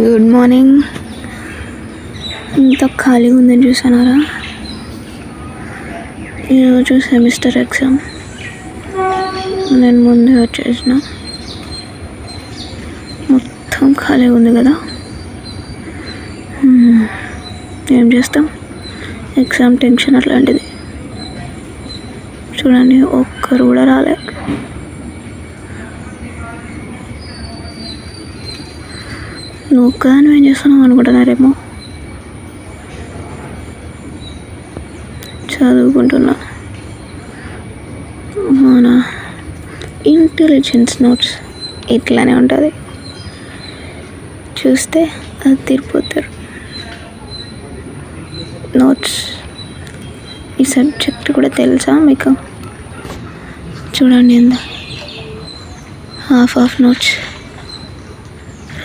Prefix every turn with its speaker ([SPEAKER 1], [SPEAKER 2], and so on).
[SPEAKER 1] Good morning. ఇంత ఖాళీగా ఉందని చూసానారా. ఈరోజు సెమిస్టర్ ఎగ్జామ్. నేను ముందే వచ్చేసిన. మొత్తం ఖాళీగా ఉంది కదా. ఏం చేస్తాం, ఎగ్జామ్ టెన్షన్ అట్లాంటిది. చూడండి, ఒక్కరు కూడా రాలే. నువ్వు ఒక్కదాన్ని ఏం చేస్తున్నావు అనుకుంటున్నారేమో. చదువుకుంటున్నా. మన ఇంటెలిజెన్స్ నోట్స్ ఇట్లానే ఉంటుంది, చూస్తే అది తీరిపోతారు. నోట్స్ ఈ సబ్జెక్ట్ కూడా తెలుసా మీకు? చూడండి, ఎంత హాఫ్ నోట్స్.